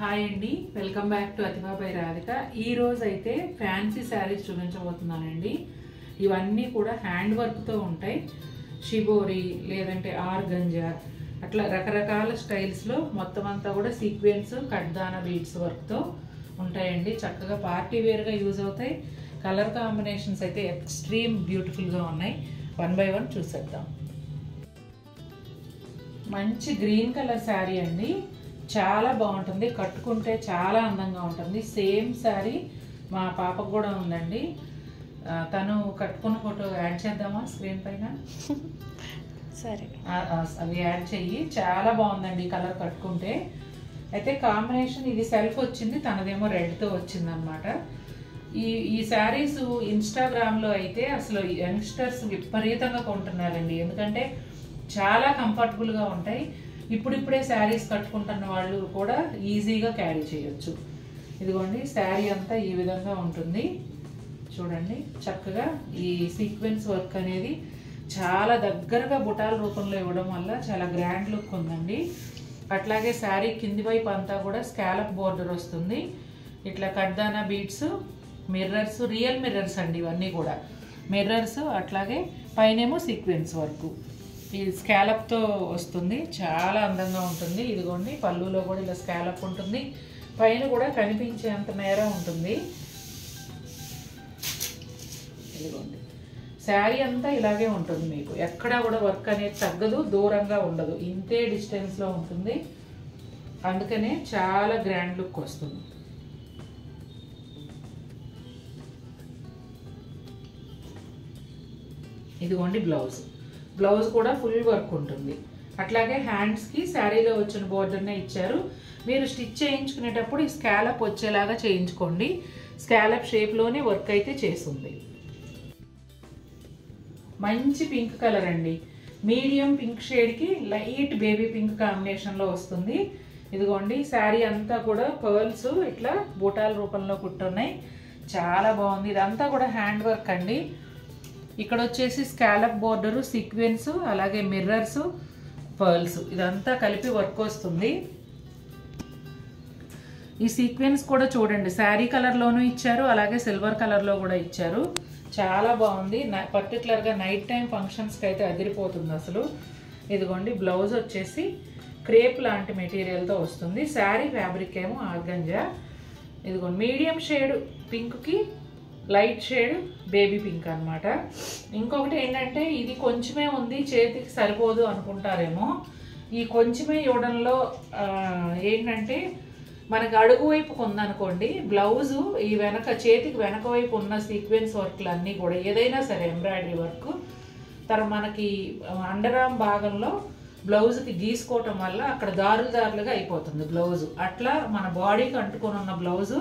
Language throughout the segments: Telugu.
హాయ్ అండి, welcome back to Athiva by Radhika. ఈ రోజు అయితే ఫ్యాన్సీ శారీస్ చూపించబోతున్నానండి. ఇవన్నీ కూడా హ్యాండ్ వర్క్తో ఉంటాయి. షిబోరి లేదంటే ఆర్గంజా అట్లా రకరకాల స్టైల్స్లో మొత్తం అంతా కూడా సీక్వెన్స్ కడ్దానా బీడ్స్ వర్క్తో ఉంటాయండి. చక్కగా పార్టీ వేర్గా యూజ్ అవుతాయి. కలర్ కాంబినేషన్స్ అయితే ఎక్స్ట్రీమ్ బ్యూటిఫుల్గా ఉన్నాయి. వన్ బై వన్ చూసేద్దాం. మంచి గ్రీన్ కలర్ శారీ అండి, చాలా బాగుంటుంది. కట్టుకుంటే చాలా అందంగా ఉంటుంది. సేమ్ శారీ మా పాపకు కూడా ఉందండి. తను కట్టుకున్న ఫోటో యాడ్ చేద్దామా స్క్రీన్ పైన? సరే, అది యాడ్ చెయ్యి. చాలా బాగుందండి కలర్ కట్టుకుంటే. అయితే కాంబినేషన్ ఇది సెల్ఫ్ వచ్చింది, తనదేమో రెడ్తో వచ్చింది అనమాట. ఈ శారీస్ ఇన్స్టాగ్రామ్లో అయితే అసలు యంగ్స్టర్స్ విపరీతంగా కొంటున్నారండి. ఎందుకంటే చాలా కంఫర్టబుల్గా ఉంటాయి. ఇప్పుడిప్పుడే శారీస్ కట్టుకుంటున్న వాళ్ళు కూడా ఈజీగా క్యారీ చేయొచ్చు. ఇదిగోండి శారీ అంతా ఈ విధంగా ఉంటుంది. చూడండి చక్కగా ఈ సీక్వెన్స్ వర్క్ అనేది చాలా దగ్గరగా బుటాల రూపంలో ఇవ్వడం వల్ల చాలా గ్రాండ్ లుక్ ఉందండి. అట్లాగే శారీ కింది వైపు అంతా కూడా స్కాలప్ బోర్డర్ వస్తుంది. ఇట్లా కడ్దానా బీడ్స్, మిర్రర్స్, రియల్ మిర్రర్స్ అండి ఇవన్నీ కూడా మిర్రర్స్. అట్లాగే పైనేమో సీక్వెన్స్ వర్క్ ఈ స్కాలప్తో వస్తుంది. చాలా అందంగా ఉంటుంది. ఇదిగోండి పళ్ళులో కూడా ఇలా స్కాలప్ ఉంటుంది. పైన కూడా కనిపించేంత మేర ఉంటుంది. ఇదిగోండి శారీ అంతా ఇలాగే ఉంటుంది. మీకు ఎక్కడా కూడా వర్క్ అనేది తగ్గదు, దూరంగా ఉండదు, ఇంతే డిస్టెన్స్లో ఉంటుంది. అందుకనే చాలా గ్రాండ్ లుక్ వస్తుంది. ఇదిగోండి బ్లౌజ్ కూడా ఫుల్ వర్క్ ఉంటుంది. అట్లాగే హ్యాండ్స్కి శారీలో వచ్చిన బోర్డర్నే ఇచ్చారు. మీరు స్టిచ్ చేయించుకునేటప్పుడు ఈ స్కాలప్ వచ్చేలాగా చేయించుకోండి. స్కాలప్ షేప్లోనే వర్క్ అయితే చేస్తుంది. మంచి పింక్ కలర్ అండి, మీడియం పింక్ షేడ్కి లైట్ బేబీ పింక్ కాంబినేషన్లో వస్తుంది. ఇదిగోండి శారీ అంతా కూడా పర్ల్స్ ఇట్లా బూటాల రూపంలో కుట్టున్నాయి. చాలా బాగుంది. ఇదంతా కూడా హ్యాండ్ వర్క్ అండి. ఇక్కడ వచ్చేసి స్కాలప్ బోర్డరు, సీక్వెన్స్, అలాగే మిర్రర్స్, పర్ల్స్ ఇదంతా కలిపి వర్క్ వస్తుంది. ఈ సీక్వెన్స్ కూడా చూడండి శారీ కలర్లోనూ ఇచ్చారు, అలాగే సిల్వర్ కలర్లో కూడా ఇచ్చారు. చాలా బాగుంది. పర్టికులర్గా నైట్ టైం ఫంక్షన్స్కి అయితే అదిరిపోతుంది అసలు. ఇదిగోండి బ్లౌజ్ వచ్చేసి క్రేప్ లాంటి మెటీరియల్తో వస్తుంది. శారీ ఫ్యాబ్రిక్ ఏమో ఆర్గంజా. ఇదిగోండి మీడియం షేడ్ పింక్కి లైట్ షేడ్ బేబీ పింక్ అనమాట. ఇంకొకటి ఏంటంటే ఇది కొంచెమే ఉంది, చేతికి సరిపోదు అనుకుంటారేమో. ఈ కొంచెమే ఇవ్వడంలో ఏంటంటే మనకి అడుగు వైపుకు ఉందనుకోండి బ్లౌజు, ఈ వెనక చేతికి వెనక వైపు ఉన్న సీక్వెన్స్ వర్క్లు అన్నీ కూడా ఏదైనా సరే ఎంబ్రాయిడరీ వర్క్ మనకి అండర్ ఆర్మ్ భాగంలో బ్లౌజ్కి గీసుకోవటం వల్ల అక్కడ దారులుగా అయిపోతుంది బ్లౌజు. అట్లా మన బాడీకి అంటుకొని ఉన్న బ్లౌజు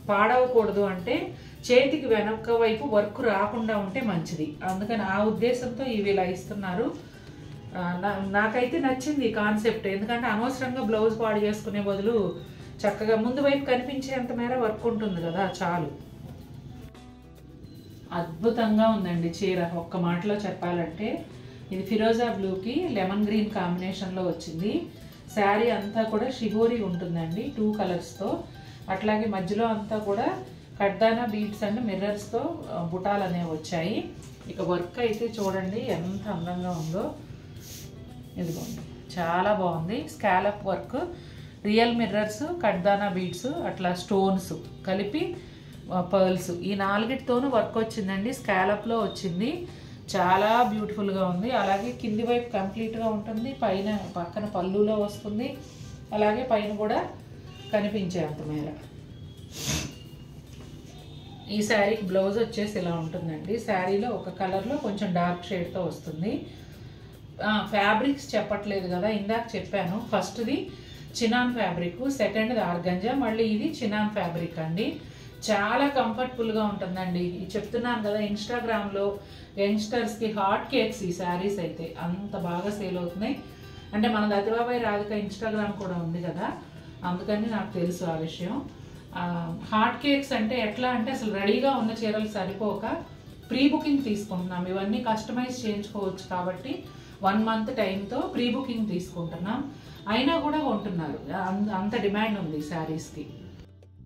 పాడవకూడదు అంటే చేతికి వెనక వైపు వర్క్ రాకుండా ఉంటే మంచిది. అందుకని ఆ ఉద్దేశంతో ఇవి ఇలా ఇస్తున్నారు. నాకైతే నచ్చింది ఈ కాన్సెప్ట్. ఎందుకంటే అనవసరంగా బ్లౌజ్ పాడు చేసుకునే బదులు చక్కగా ముందు వైపు కనిపించేంత మేర వర్క్ ఉంటుంది కదా, చాలు. అద్భుతంగా ఉందండి చీర. ఒక్క మాటలో చెప్పాలంటే ఇది ఫిరోజా బ్లూకి లెమన్ గ్రీన్ కాంబినేషన్లో వచ్చింది. శారీ అంతా కూడా షిబోరి ఉంటుందండి 2 కలర్స్తో. అట్లాగే మధ్యలో అంతా కూడా కడ్దానా బీడ్స్ అండ్ మిర్రర్స్తో బుటాలు అనేవి వచ్చాయి. ఇక వర్క్ అయితే చూడండి ఎంత అందంగా ఉందో. ఇదిగోండి చాలా బాగుంది. స్కాలప్ వర్క్, రియల్ మిర్రర్స్, కడ్దానా బీడ్స్, అట్లా స్టోన్స్ కలిపి పర్ల్స్, ఈ 4తోనూ వర్క్ వచ్చిందండి. స్కాలప్లో వచ్చింది. చాలా బ్యూటిఫుల్గా ఉంది. అలాగే కింది వైపు కంప్లీట్గా ఉంటుంది, పైన పక్కన పళ్ళులో వస్తుంది, అలాగే పైన కూడా కనిపించేంత మేర. ఈ శారీకి బ్లౌజ్ వచ్చేసి ఇలా ఉంటుందండి. శారీలో ఒక కలర్లో కొంచెం డార్క్ షేడ్తో వస్తుంది. ఫ్యాబ్రిక్స్ చెప్పట్లేదు కదా, ఇందాక చెప్పాను. ఫస్ట్ది చినాన్ ఫ్యాబ్రిక్, సెకండ్ది ఆర్గంజా, మళ్ళీ ఇది చినాన్ ఫ్యాబ్రిక్ అండి. చాలా కంఫర్టబుల్గా ఉంటుందండి. చెప్తున్నాను కదా, ఇన్స్టాగ్రామ్లో యంగ్స్టర్స్కి హాట్ కేక్స్ ఈ శారీస్ అయితే అంత బాగా సేల్ అవుతున్నాయి. అంటే మనది అతివా బై రాధిక ఇన్స్టాగ్రామ్ కూడా ఉంది కదా, అందుకని నాకు తెలుసు ఆ విషయం. హాట్ కేక్స్ అంటే ఎట్లా అంటే అసలు రెడీగా ఉన్న చీరలు సరిపోక ప్రీ బుకింగ్ తీసుకుంటున్నాం. ఇవన్నీ కస్టమైజ్ చేయించుకోవచ్చు కాబట్టి 1 మంత్ టైంతో ప్రీ బుకింగ్ తీసుకుంటున్నాం. అయినా కూడా కొంటున్నారు, అంత డిమాండ్ ఉంది శారీస్కి.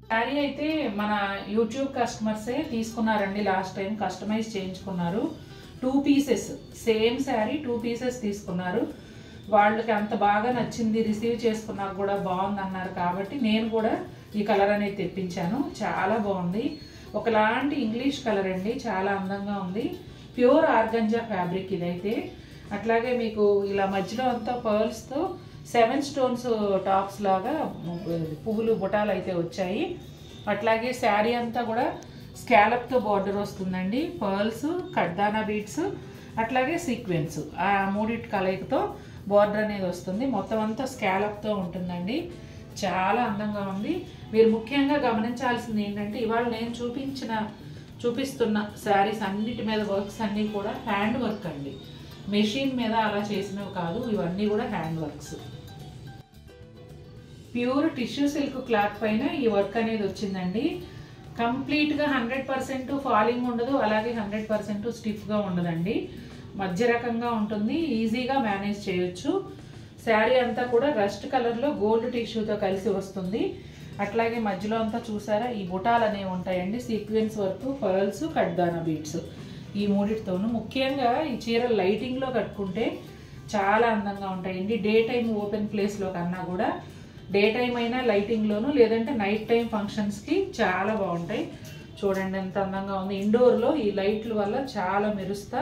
శారీ అయితే మన యూట్యూబ్ కస్టమర్సే తీసుకున్నారండి. లాస్ట్ టైం కస్టమైజ్ చేయించుకున్నారు. 2 పీసెస్ సేమ్ శారీ 2 పీసెస్ తీసుకున్నారు. వాళ్ళకి అంత బాగా నచ్చింది, రిసీవ్ చేసుకున్నాక కూడా బాగుంది అన్నారు కాబట్టి నేను కూడా ఈ కలర్ అనేది తెప్పించాను. చాలా బాగుంది, ఒకలాంటి ఇంగ్లీష్ కలర్ అండి, చాలా అందంగా ఉంది. ప్యూర్ ఆర్గంజా ఫ్యాబ్రిక్ ఇదైతే. అట్లాగే మీకు ఇలా మధ్యలో అంతా పర్ల్స్తో 7 స్టోన్స్ టాప్స్ లాగా పువ్వులు బుటాలు అయితే వచ్చాయి. అట్లాగే శారీ అంతా కూడా స్కాలప్తో బార్డర్ వస్తుందండి. పర్ల్స్, కడ్దానా బీడ్స్, అట్లాగే సీక్వెన్స్, ఆ మూడిటి కలయికతో బార్డర్ అనేది వస్తుంది. మొత్తం అంతా స్కాలప్తో ఉంటుందండి. చాలా అందంగా ఉంది. మీరు ముఖ్యంగా గమనించాల్సింది ఏంటంటే ఇవాళ నేను చూపిస్తున్న శారీస్ అన్నిటి మీద వర్క్స్ అన్నీ కూడా హ్యాండ్ వర్క్ అండి. మెషిన్ మీద అలా చేసినవి కాదు, ఇవన్నీ కూడా hand works. Pure tissue silk cloth పైన ఈ వర్క్ అనేది వచ్చిందండి. కంప్లీట్గా 100% ఫాలింగ్ ఉండదు, అలాగే 100% స్టిఫ్గా ఉండదండి. మధ్య రకంగా ఉంటుంది, ఈజీగా మేనేజ్ చేయొచ్చు. శారీ అంతా కూడా రస్ట్ కలర్లో గోల్డ్ టిష్యూతో కలిసి వస్తుంది. అట్లాగే మధ్యలో అంతా చూసారా ఈ బుటాలు అనేవి ఉంటాయండి. సీక్వెన్స్ వర్క్, పర్ల్స్, కడ్దానా బీడ్స్, ఈ మూడిటితోనూ. ముఖ్యంగా ఈ చీరలు లైటింగ్లో కట్టుకుంటే చాలా అందంగా ఉంటాయండి. డే టైం ఓపెన్ ప్లేస్లో కన్నా కూడా డే టైం అయినా లైటింగ్లోను, లేదంటే నైట్ టైం ఫంక్షన్స్కి చాలా బాగుంటాయి. చూడండి ఎంత అందంగా ఉంది. ఇండోర్లో ఈ లైట్ల వల్ల చాలా మెరుస్తా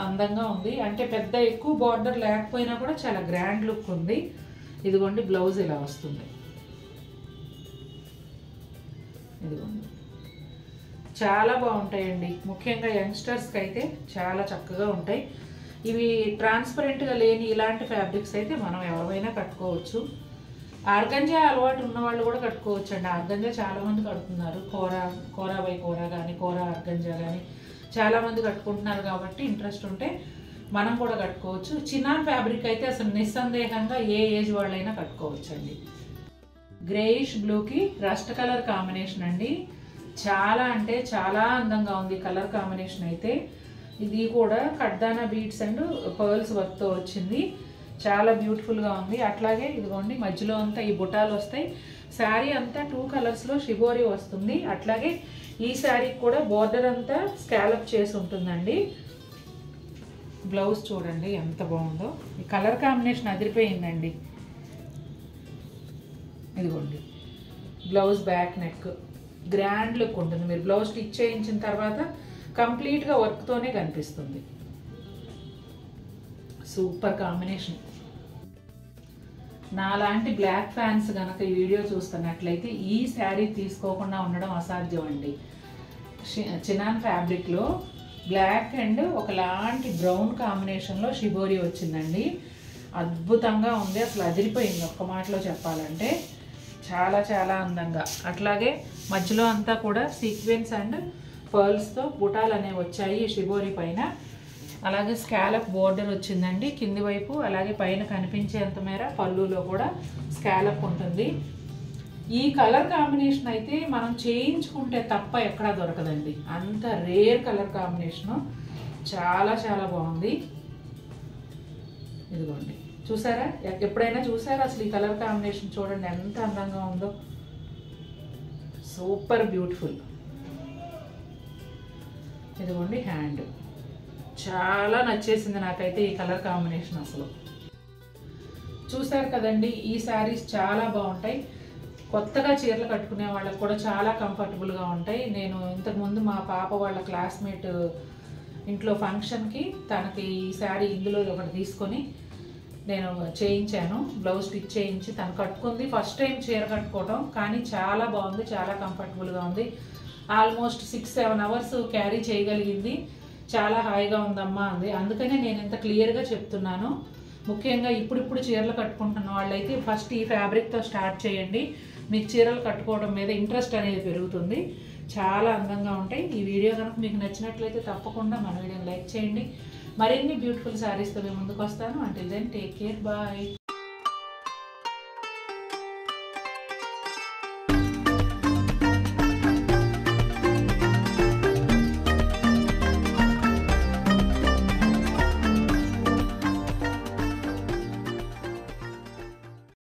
అందంగా ఉంది. అంటే పెద్ద ఎక్కువ బార్డర్ లేకపోయినా కూడా చాలా గ్రాండ్ లుక్ ఉంది. ఇదిగోండి బ్లౌజ్ ఇలా వస్తుంది. ఇదిగోండి చాలా బాగుంటాయండి. ముఖ్యంగా యంగ్స్టర్స్కి అయితే చాలా చక్కగా ఉంటాయి. ఇవి ట్రాన్స్పరెంట్గా లేని ఇలాంటి ఫ్యాబ్రిక్స్ అయితే మనం ఎవరైనా కట్టుకోవచ్చు. ఆర్గంజా అలవాటు ఉన్న వాళ్ళు కూడా కట్టుకోవచ్చు అండి. ఆర్గంజా చాలామంది కడుతున్నారు. కోరా బై కోరా కానీ, కోరా ఆర్గంజా కానీ చాలామంది కట్టుకుంటున్నారు కాబట్టి ఇంట్రెస్ట్ ఉంటే మనం కూడా కట్టుకోవచ్చు. చినాన్ ఫ్యాబ్రిక్ అయితే అసలు నిస్సందేహంగా ఏ ఏజ్ వాళ్ళైనా కట్టుకోవచ్చు అండి. గ్రేయిష్ బ్లూకి రస్ట్ కలర్ కాంబినేషన్ అండి. చాలా అంటే చాలా అందంగా ఉంది కలర్ కాంబినేషన్ అయితే. ఇది కూడా కడ్దానా బీడ్స్ అండ్ పర్ల్స్ వర్క్తో వచ్చింది. చాలా బ్యూటిఫుల్గా ఉంది. అట్లాగే ఇదిగోండి మధ్యలో అంతా ఈ బుటాలు వస్తాయి. శారీ అంతా 2 కలర్స్లో షిబోరి వస్తుంది. అట్లాగే ఈ శారీకి కూడా బోర్డర్ అంతా స్కాలప్ చేసి ఉంటుందండి. బ్లౌజ్ చూడండి ఎంత బాగుందో. ఈ కలర్ కాంబినేషన్ అదిరిపోయిందండి. ఇదిగోండి blouse back neck grand look ఉంటుంది. మీరు బ్లౌజ్ స్టిచ్ చేయించిన తర్వాత కంప్లీట్గా వర్క్తోనే కనిపిస్తుంది. Super combination. నాలాంటి బ్లాక్ ఫ్యాన్స్ కనుక ఈ వీడియో చూస్తున్నట్లయితే ఈ శారీ తీసుకోకుండా ఉండడం అసాధ్యం అండి. చినాన్ ఫ్యాబ్రిక్లో బ్లాక్ అండ్ ఒకలాంటి బ్రౌన్ కాంబినేషన్లో షిబోరి వచ్చిందండి. అద్భుతంగా ఉంది, అసలు అదిరిపోయింది ఒక్క మాటలో చెప్పాలంటే. చాలా చాలా అందంగా. అట్లాగే మధ్యలో అంతా కూడా సీక్వెన్స్ అండ్ పర్ల్స్తో బుటాలు అనేవి వచ్చాయి షిబోరి పైన. అలాగే స్కాలప్ బోర్డర్ వచ్చిందండి కింది వైపు. అలాగే పైన కనిపించేంత మేర పళ్ళులో కూడా స్కాలప్ ఉంటుంది. ఈ కలర్ కాంబినేషన్ అయితే మనం చేయించుకుంటే తప్ప ఎక్కడా దొరకదండి. అంత రేర్ కలర్ కాంబినేషను. చాలా చాలా బాగుంది. ఇదిగోండి చూసారా, ఎప్పుడైనా చూసారా అసలు ఈ కలర్ కాంబినేషన్? చూడండి ఎంత అందంగా ఉందో. Super beautiful. ఇదిగోండి హ్యాండ్. చాలా నచ్చేసింది నాకైతే ఈ కలర్ కాంబినేషన్. అసలు చూసారు కదండి, ఈ శారీస్ చాలా బాగుంటాయి. కొత్తగా చీరలు కట్టుకునే వాళ్ళకి కూడా చాలా కంఫర్టబుల్గా ఉంటాయి. నేను ఇంతకుముందు మా పాప వాళ్ళ క్లాస్మేట్ ఇంట్లో ఫంక్షన్కి తనకి ఈ శారీ ఇందులో ఒకటి తీసుకొని నేను చేయించాను. బ్లౌజ్ స్టిచ్ చేయించి తను కట్టుకుంది. ఫస్ట్ టైం చీర కట్టుకోవడం, కానీ చాలా బాగుంది, చాలా కంఫర్టబుల్గా ఉంది. ఆల్మోస్ట్ 6-7 అవర్స్ క్యారీ చేయగలిగింది. చాలా హాయిగా ఉందమ్మా అంది. అందుకనే నేను ఇంత క్లియర్గా చెప్తున్నాను. ముఖ్యంగా ఇప్పుడిప్పుడు చీరలు కట్టుకుంటున్న వాళ్ళైతే ఫస్ట్ ఈ ఫ్యాబ్రిక్తో స్టార్ట్ చేయండి. మీకు చీరలు కట్టుకోవడం మీద ఇంట్రెస్ట్ అనేది పెరుగుతుంది. చాలా అందంగా ఉంటాయి. ఈ వీడియో కనుక మీకు నచ్చినట్లయితే తప్పకుండా మన వీడియోని లైక్ చేయండి. మరిన్ని బ్యూటిఫుల్ శారీస్తో మేము ముందుకు వస్తాను. Until then take care, bye.